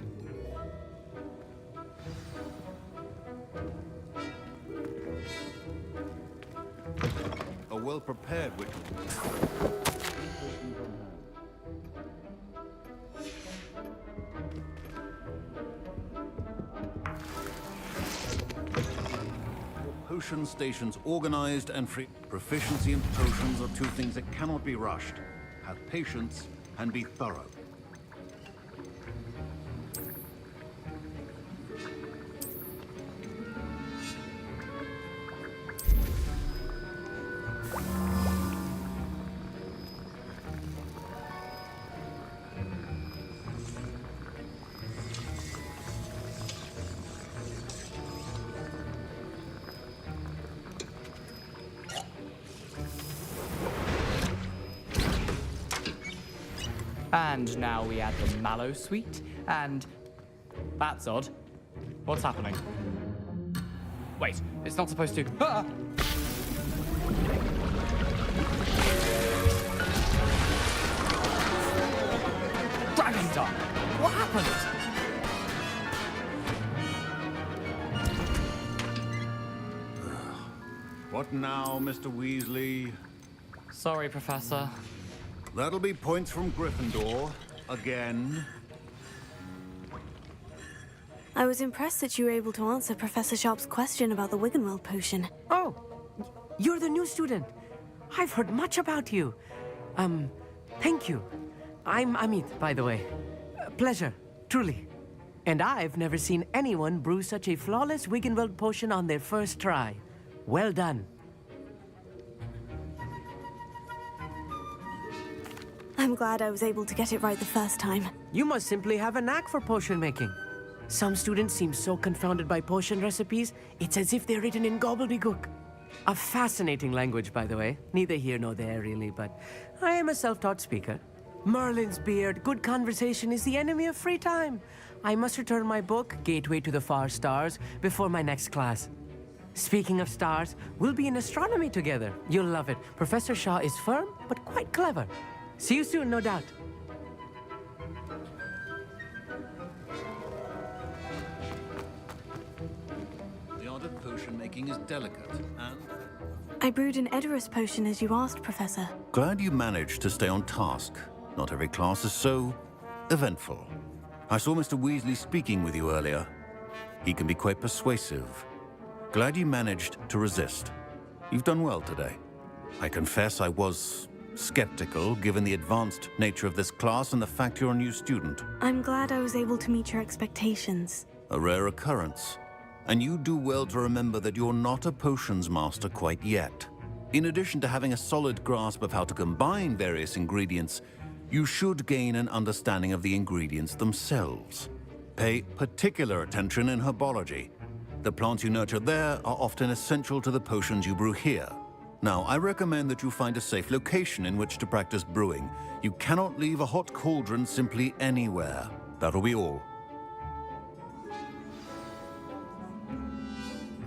A well-prepared witch. Potion stations organized and free. Proficiency in potions are two things that cannot be rushed. Have patience and be thorough. And now we add the mallow sweet, and... That's odd. What's happening? Wait, it's not supposed to... Ah! Dragon Tongue! What happened? What now, Mr. Weasley? Sorry, Professor. That'll be points from Gryffindor. Again. I was impressed that you were able to answer Professor Sharp's question about the Wiggenweld potion. Oh, you're the new student. I've heard much about you. Thank you. I'm Amit, by the way. Pleasure, truly. And I've never seen anyone brew such a flawless Wiggenweld potion on their first try. Well done. I'm glad I was able to get it right the first time. You must simply have a knack for potion making. Some students seem so confounded by potion recipes, it's as if they're written in gobbledygook. A fascinating language, by the way. Neither here nor there, really, but I am a self-taught speaker. Merlin's beard, good conversation is the enemy of free time. I must return my book, Gateway to the Far Stars, before my next class. Speaking of stars, we'll be in astronomy together. You'll love it. Professor Shaw is firm, but quite clever. See you soon, no doubt. The art of potion making is delicate, and... I brewed an Edurus potion as you asked, Professor. Glad you managed to stay on task. Not every class is so eventful. I saw Mr. Weasley speaking with you earlier. He can be quite persuasive. Glad you managed to resist. You've done well today. I confess I was skeptical, given the advanced nature of this class and the fact you're a new student. I'm glad I was able to meet your expectations. A rare occurrence. And you do well to remember that you're not a potions master quite yet. In addition to having a solid grasp of how to combine various ingredients, you should gain an understanding of the ingredients themselves. Pay particular attention in herbology. The plants you nurture there are often essential to the potions you brew here. Now, I recommend that you find a safe location in which to practice brewing. You cannot leave a hot cauldron simply anywhere. That'll be all.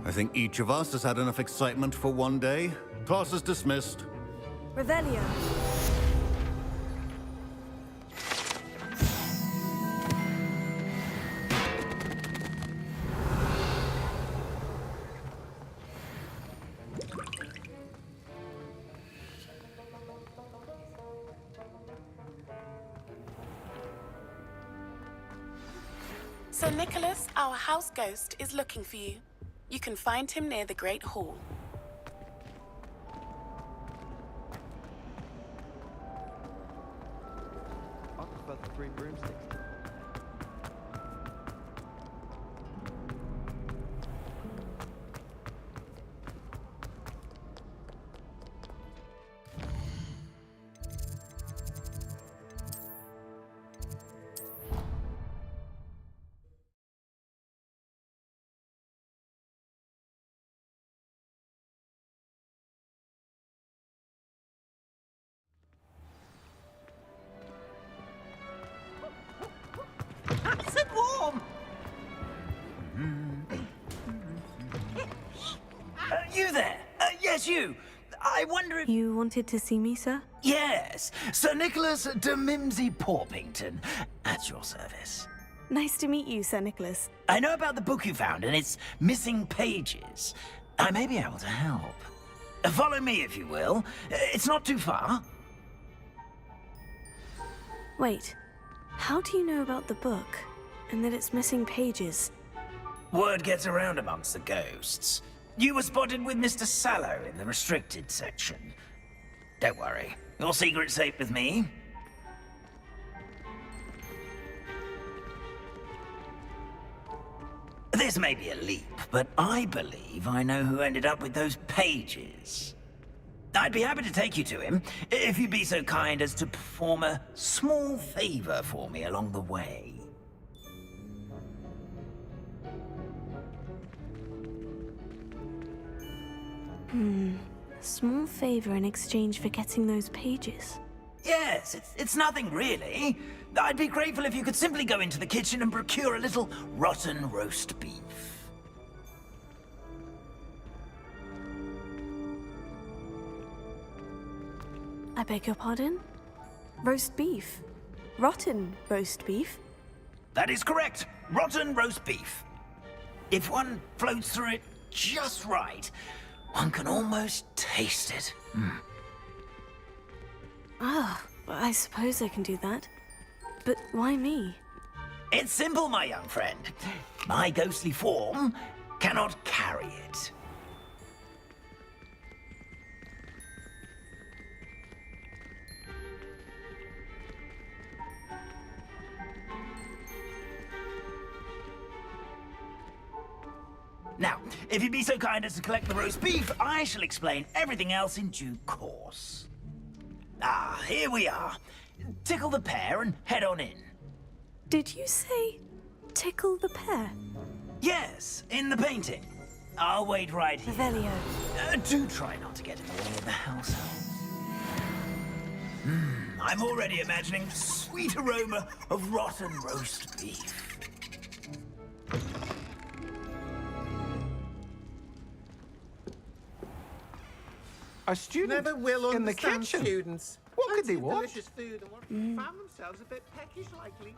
I think each of us has had enough excitement for one day. Class is dismissed. Revelio. Sir Nicholas, our house ghost, is looking for you. You can find him near the Great Hall. I prefer the 3 broomsticks. Nice and warm! You there? Yes, you. I wonder if... You wanted to see me, sir? Yes, Sir Nicholas de Mimsy Porpington, at your service. Nice to meet you, Sir Nicholas. I know about the book you found and its missing pages. I may be able to help. Follow me, if you will. It's not too far. Wait, how do you know about the book? And that it's missing pages? Word gets around amongst the ghosts. You were spotted with Mr. Sallow in the restricted section. Don't worry, your secret's safe with me. This may be a leap, but I believe I know who ended up with those pages. I'd be happy to take you to him, if you'd be so kind as to perform a small favor for me along the way. Small favor in exchange for getting those pages. Yes, it's nothing really. I'd be grateful if you could simply go into the kitchen and procure a little rotten roast beef. I beg your pardon? Roast beef? Rotten roast beef? That is correct. Rotten roast beef. If one floats through it just right, one can almost taste it. Ah, I suppose I can do that. But why me? It's simple, my young friend. My ghostly form cannot carry it. Now, if you'd be so kind as to collect the roast beef, I shall explain everything else in due course. Ah, here we are. Tickle the pear and head on in. Did you say tickle the pear? Yes, in the painting. I'll wait right here. Revelio. Do try not to get in the way of the household. I'm already imagining the sweet aroma of rotten roast beef. A student Never will in the understand kitchen. students. What could they Fancy want? delicious food and found themselves a bit peckish likely.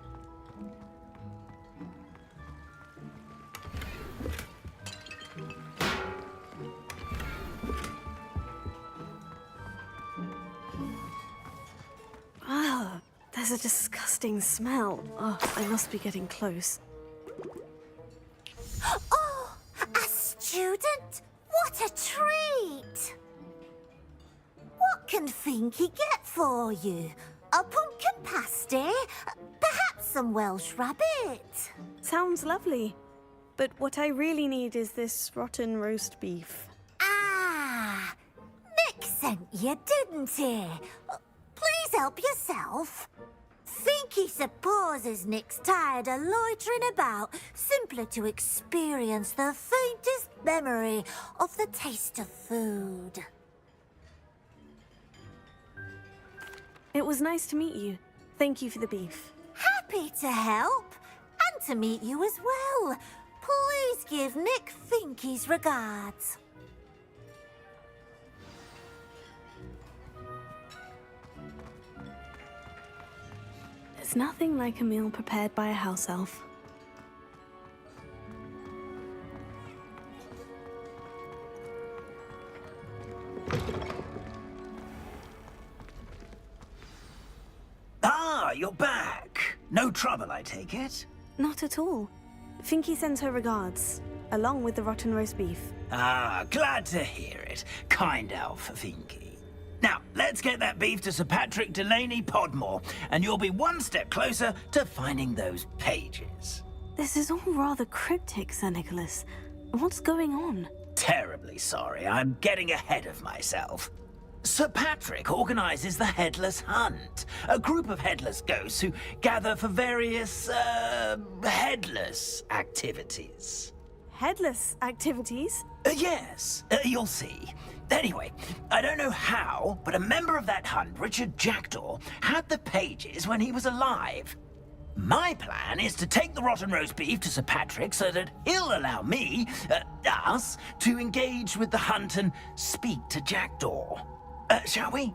Ah, There's a disgusting smell. Oh, I must be getting close. Oh, a student? What a treat! What can Finky get for you? A pumpkin pasty? Perhaps some Welsh rabbit? Sounds lovely. But what I really need is this rotten roast beef. Ah, Nick sent you, didn't he? Please help yourself. Finky supposes Nick's tired of loitering about simply to experience the faintest memory of the taste of food. It was nice to meet you. Thank you for the beef. Happy to help, and to meet you as well. Please give Nick Finky's regards. There's nothing like a meal prepared by a house elf. Ah, you're back. No trouble, I take it? Not at all. Finky sends her regards, along with the rotten roast beef. Ah, glad to hear it. Kind elf, Finky. Now, let's get that beef to Sir Patrick Delaney Podmore, and you'll be one step closer to finding those pages. This is all rather cryptic, Sir Nicholas. What's going on? Terribly sorry, I'm getting ahead of myself. Sir Patrick organizes the Headless Hunt, a group of headless ghosts who gather for various, headless activities. Headless activities? Yes, you'll see. Anyway, I don't know how, but a member of that hunt, Richard Jackdaw, had the pages when he was alive. My plan is to take the rotten roast beef to Sir Patrick so that he'll allow me, us, to engage with the hunt and speak to Jackdaw. Shall we?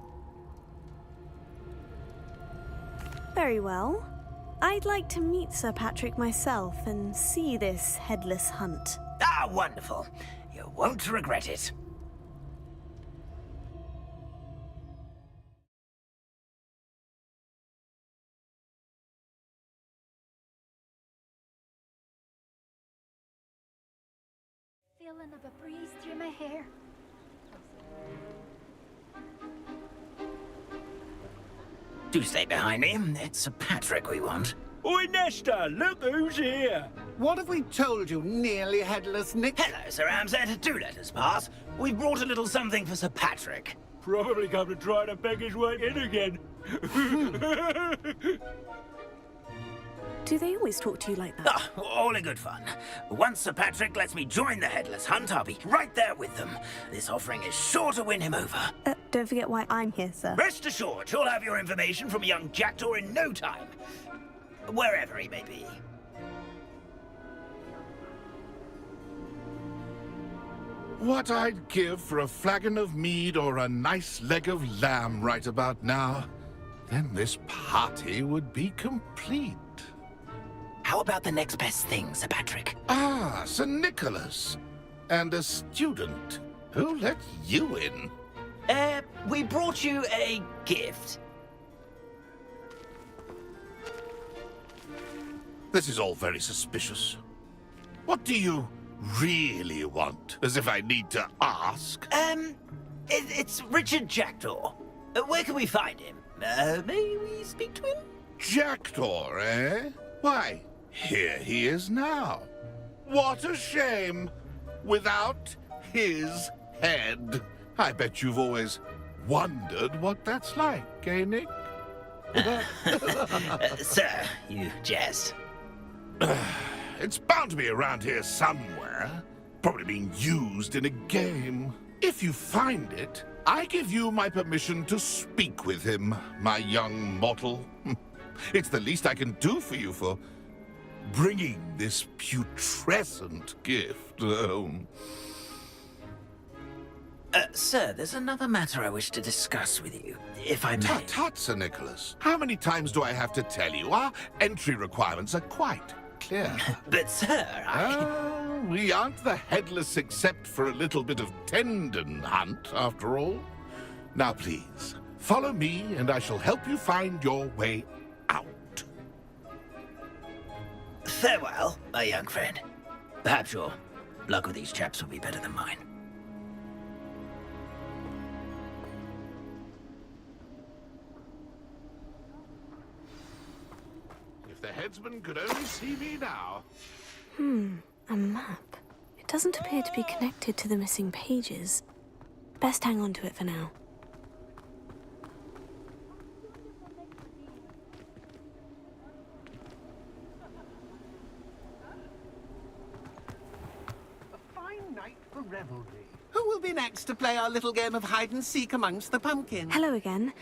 Very well. I'd like to meet Sir Patrick myself and see this headless hunt. Ah, wonderful. You won't regret it. Feeling of a breeze through my hair. Do stay behind me. It's Sir Patrick we want. Oi, Nesta, look who's here. What have we told you, nearly headless Nick? Hello, Sir Ramsay. Do let us pass. We've brought a little something for Sir Patrick. Probably come to try to beg his way in again. Do they always talk to you like that? Ah, all in good fun. Once Sir Patrick lets me join the Headless Hunt, I'll be right there with them. This offering is sure to win him over. Don't forget why I'm here, sir. Rest assured, you'll have your information from young Jackdaw in no time. Wherever he may be. What I'd give for a flagon of mead or a nice leg of lamb right about now. Then this party would be complete. How about the next best thing, Sir Patrick? Ah, Sir Nicholas. And a student. Who let you in? We brought you a gift. This is all very suspicious. What do you really want? As if I need to ask. It's Richard Jackdaw. Where can we find him? May we speak to him? Jackdaw, eh? Why, here he is now. What a shame. Without his head. I bet you've always wondered what that's like, eh, Nick? Sir, you jest. It's bound to be around here somewhere. Probably being used in a game. If you find it, I give you my permission to speak with him, my young mortal. It's the least I can do for you for bringing this putrescent gift home. Sir, there's another matter I wish to discuss with you, if I may. Tut, tut, Sir Nicholas. How many times do I have to tell you? Our entry requirements are quite clear. But, sir, we aren't the headless except for a little bit of tendon hunt, after all. Now, please, follow me, and I shall help you find your way out. Farewell, my young friend. Perhaps your luck with these chaps will be better than mine. If the headsman could only see me now. A map. It doesn't appear to be connected to the missing pages. Best hang on to it for now. A fine night for revelry. Who will be next to play our little game of hide and seek amongst the pumpkins? Hello again.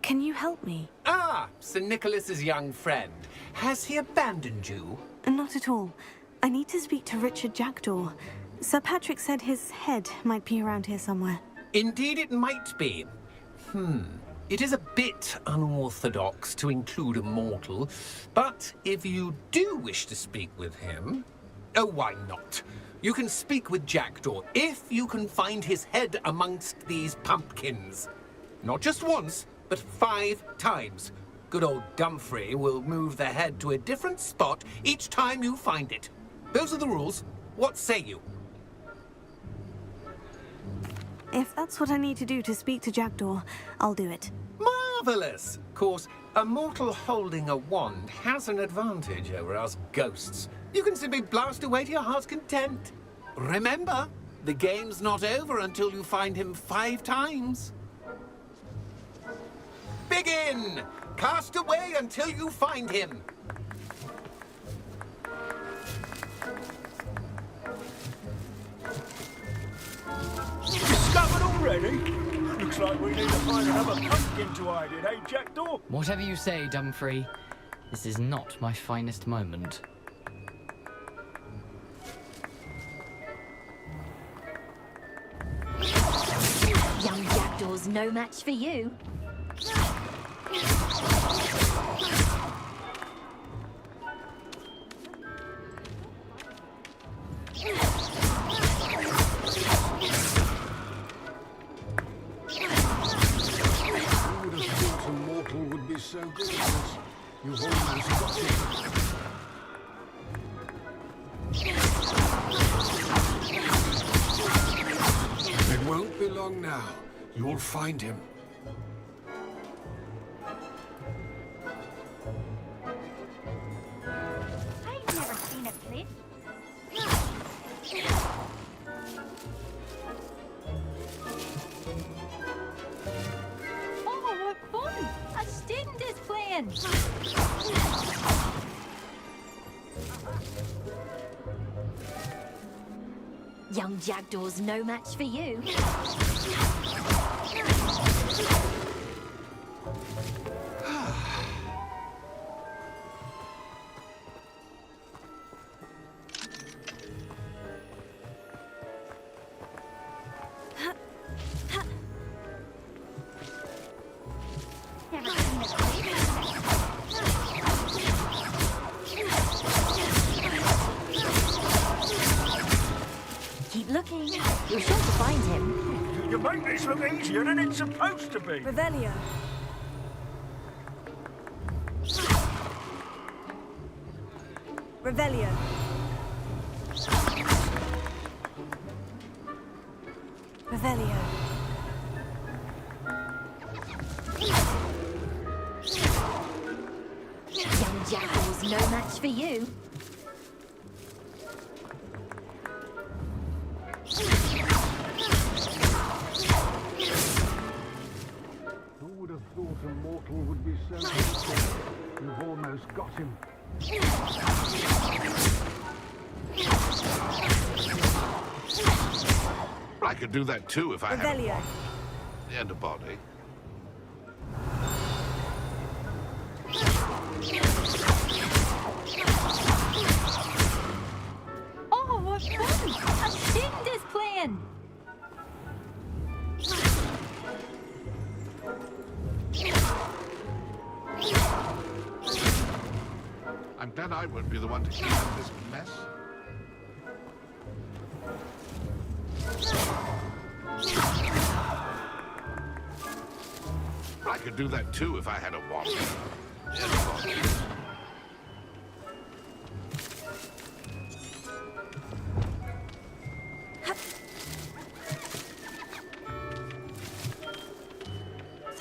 Can you help me? Ah, Sir Nicholas's young friend. Has he abandoned you? Not at all. I need to speak to Richard Jackdaw. Sir Patrick said his head might be around here somewhere. Indeed it might be. It is a bit unorthodox to include a mortal, but if you do wish to speak with him... Oh, why not? You can speak with Jackdaw if you can find his head amongst these pumpkins. Not just once, but 5 times. Good old Dumfrey will move the head to a different spot each time you find it. Those are the rules. What say you? If that's what I need to do to speak to Jackdaw, I'll do it. Marvellous! Of course, a mortal holding a wand has an advantage over us ghosts. You can simply blast away to your heart's content. Remember, the game's not over until you find him 5 times. Begin! Cast away until you find him. Discovered already? Looks like we need to find another pumpkin to hide in, eh, Jackdaw? Whatever you say, Dumfrey. This is not my finest moment. Young Jackdaw's no match for you. So good at this. You've almost got it. It won't be long now. You'll find him. I've never seen a cliff. Oh, what fun! A student is playing! Young Jackdaw's no match for you. Keep looking. You're sure to find him. You make this look easier than it's supposed to be. Revelio. Revelio. Revelio. Young Jackal's no match for you. Who would have thought a mortal would be so good? You've almost got him. I could do that too if I had Revelio. and a body. Oh, what fun! A student is playing! I'm glad I won't be the one to clean up this mess. I could do that too if I had a wand.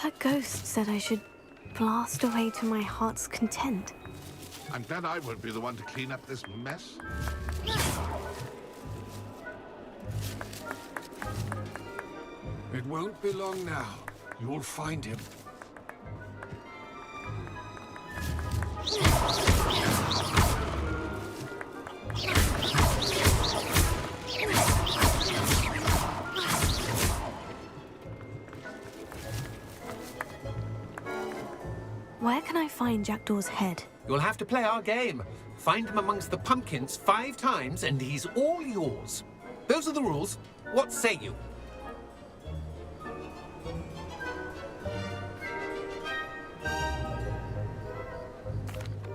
That ghost said I should blast away to my heart's content. I'm glad I won't be the one to clean up this mess. It won't be long now. You'll find him. Where can I find Jackdaw's head? You'll have to play our game. Find him amongst the pumpkins 5 times and he's all yours. Those are the rules. What say you?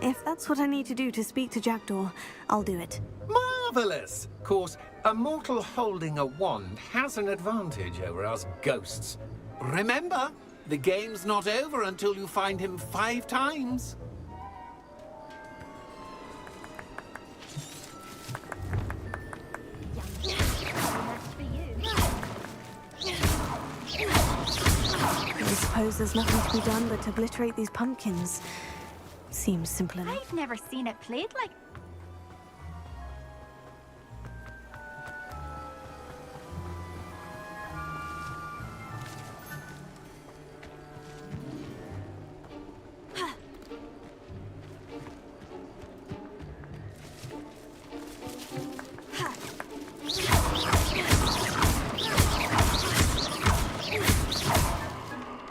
If that's what I need to do to speak to Jackdaw, I'll do it. Marvelous! Of course, a mortal holding a wand has an advantage over us ghosts. Remember, the game's not over until you find him 5 times. I suppose there's nothing to be done but obliterate these pumpkins. Seems simple enough. I've never seen it played like...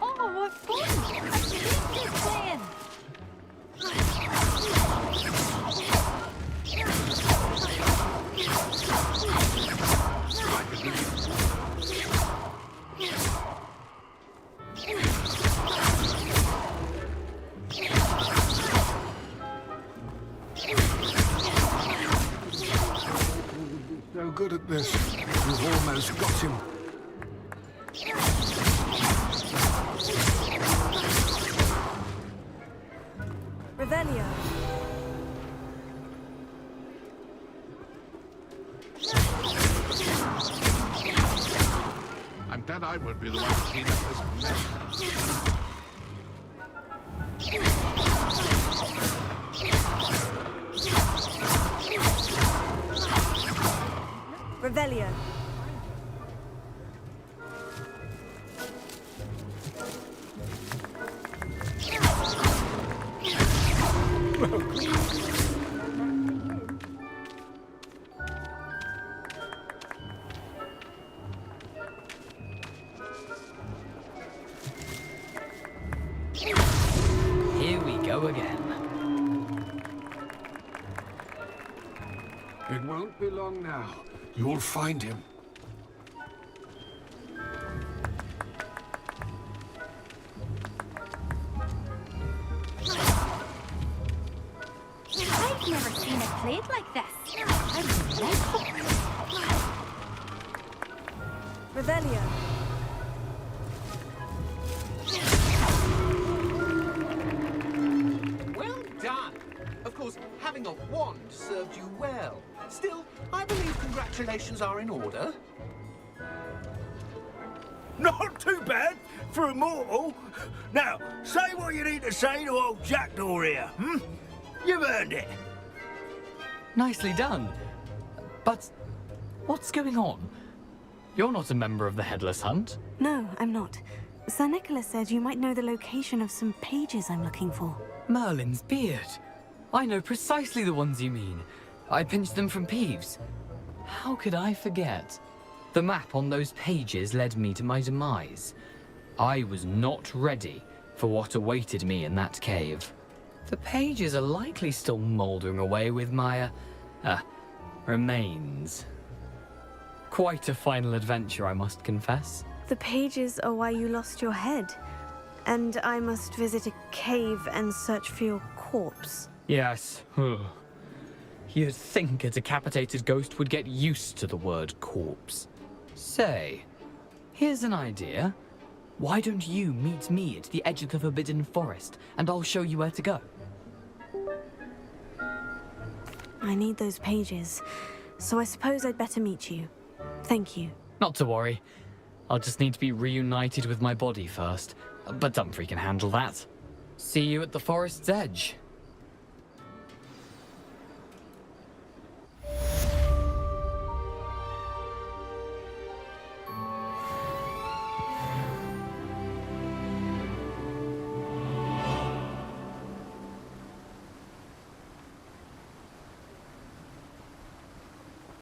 Oh, what fun! I keep this playing! So good at this. You've almost got him. Revelio. I'm glad I won't be the one to clean up this mess. Revelio. Here we go again. It won't be long now. You'll find him. I've never seen it played like this. I really like it. Revelio. Well done! Of course, having a wand served you well. Still, I believe congratulations are in order. Not too bad for a mortal. Now, say what you need to say to old Jackdaw here, hmm? You've earned it. Nicely done. But what's going on? You're not a member of the Headless Hunt. No, I'm not. Sir Nicholas said you might know the location of some pages I'm looking for. Merlin's beard. I know precisely the ones you mean. I pinched them from Peeves. How could I forget? The map on those pages led me to my demise. I was not ready for what awaited me in that cave. The pages are likely still mouldering away with my, remains. Quite a final adventure, I must confess. The pages are why you lost your head. And I must visit a cave and search for your corpse. Yes. You'd think a decapitated ghost would get used to the word corpse. Say, here's an idea. Why don't you meet me at the edge of the Forbidden Forest, and I'll show you where to go? I need those pages, so I suppose I'd better meet you. Thank you. Not to worry. I'll just need to be reunited with my body first. But Dumfries can handle that. See you at the forest's edge.